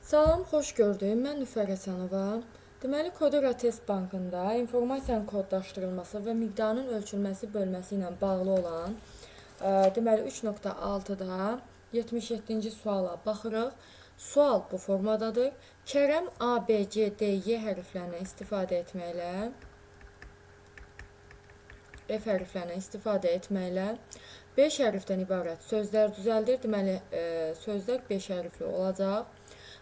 Salam, xoş gördük. Mən Nüfər Həsənova. Deməli, Kodera Test Bankında informasiyanın kodlaşdırılması və miqdarının ölçülməsi bölməsi ilə bağlı olan deməli 3.6-da 77-ci suala baxırıq. Sual bu formadadır. Kərəm A, B, C, D, Y hərflərindən istifadə etməklə 5 hərfdən ibarət sözlər düzəldir. Deməli, sözlər 5 hərfli olacaq.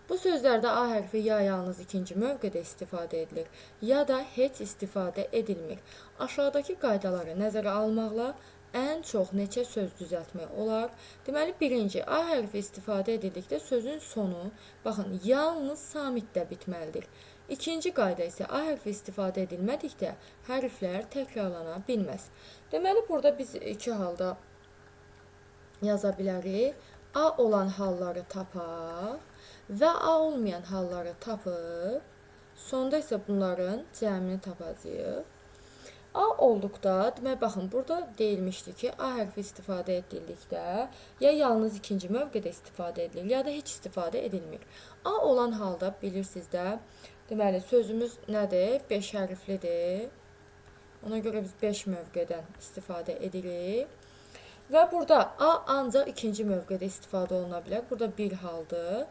Bu sözlərdə A hərfi ya yalnız ikinci mövqedə istifadə edilir, ya da heç istifadə edilmir. Aşağıdakı qaydaları nəzərə almaqla ən çox neçə söz düzəltmək olar? Deməli, birinci, A hərfi istifadə edildikdə sözün sonu, baxın, yalnız samitlə bitməlidir. İkinci qayda isə A hərfi istifadə edilmədikdə hərflər təkrarlana bilməz. Deməli, burada biz iki halda yaza bilərik. A olan halları tapaq və A olmayan halları tapıb, sonda isə bunların cəmini tapacağıq. A olduqda, demək, baxın, burada deyilmişdi ki, A hərfi istifadə edildikdə ya yalnız ikinci mövqedə istifadə edilir, ya da heç istifadə edilmir. A olan halda bilirsiniz də, deməli, sözümüz nədir? 5 hərflidir. Ona görə biz 5 mövqedən istifadə edirik. Və burada A ancaq ikinci mövqedə istifadə oluna bilər. Burada bir haldır.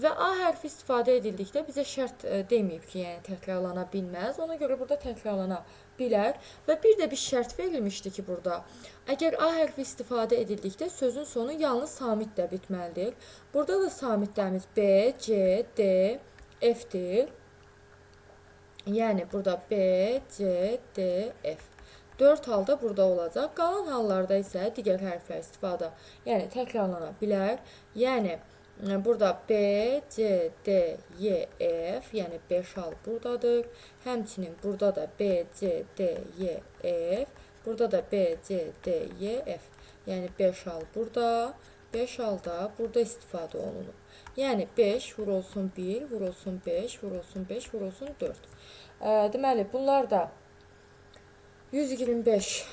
Və A hərfi istifadə edildikdə bizə şərt deməyib ki, yəni təkrarlana bilməz. Ona görə burada təkrarlana bilər. Və bir də bir şərt verilmişdi ki, burada əgər A hərfi istifadə edildikdə sözün sonu yalnız samitlə bitməlidir. Burada da samitlərimiz B, C, D, F-dir. Yəni burada B, C, D, F. 4 halda burada olacaq. Qalan hallarda isə digər hərflər istifadə, yəni təkrarlana bilər. Yəni burada B, C, D, Y, F, yəni 5 hal buradadır. Həmçinin burada da B, C, D, Y, F. Burada da B, C, D, Y, F. Yəni 5 hal burada, 5 halda burada istifadə olunur. Yəni 5 vurulsun 1, vurulsun 5, vurulsun 5, vurulsun 4. Deməli, bunlar da 125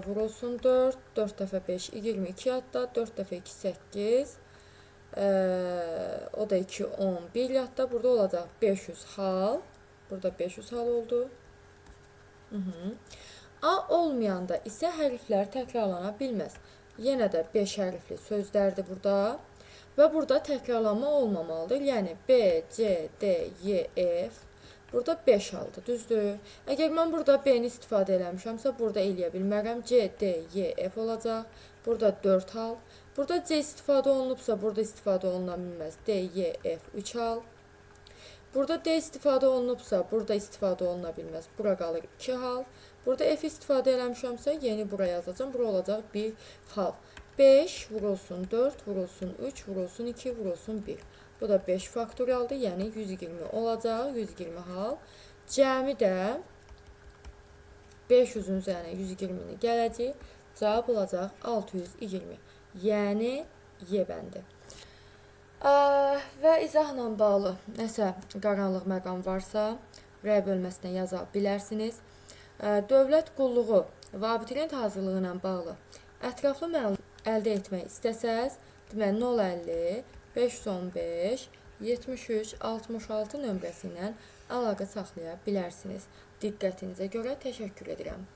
vurulsun 4, 4 dəfə 5, 22 yadda, 4 dəfə 2, 8, o da 2, 10, 1 yadda, burada olacaq 500 hal, burada 500 hal oldu. A olmayanda isə hərflər təkrarlana bilməz. Yenə də 5 hərfli sözlərdir burada və burada təkrarlanma olmamalıdır. Yəni B, C, D, Y, F. Burada 5 haldır, düzdür. Əgər mən burada B-ni istifadə eləmişəmsə, burada eləyə bilmərəm. C, D, Y, F olacaq. Burada 4 hal. Burada C istifadə olunubsa, burada istifadə oluna bilməz. D, Y, F 3 hal. Burada D istifadə olunubsa, burada istifadə oluna bilməz. Bura qalır 2 hal. Burada F istifadə eləmişəmsə, yeni bura yazacağım. Bura olacaq 1 hal. 5 vurulsun 4, vurulsun 3, vurulsun 2, vurulsun 1. Bu da 5 faktorialdır, yəni 120 olacaq, 120 hal. Cəmi də 500-ün üzərinə 120-ni gələcək, cavab olacaq 620. Yəni Y bəndi. Və izahla bağlı nəsə qaranlıq məqam varsa, rəy bölməsinə yaza bilərsiniz. Dövlət qulluğu və abituriyent hazırlığı ilə bağlı ətraflı məlumat əldə etmək istəsəz, deməli 050 515 73 66 nömrəsi ilə əlaqə saxlaya bilərsiniz. Diqqətinizə görə təşəkkür edirəm.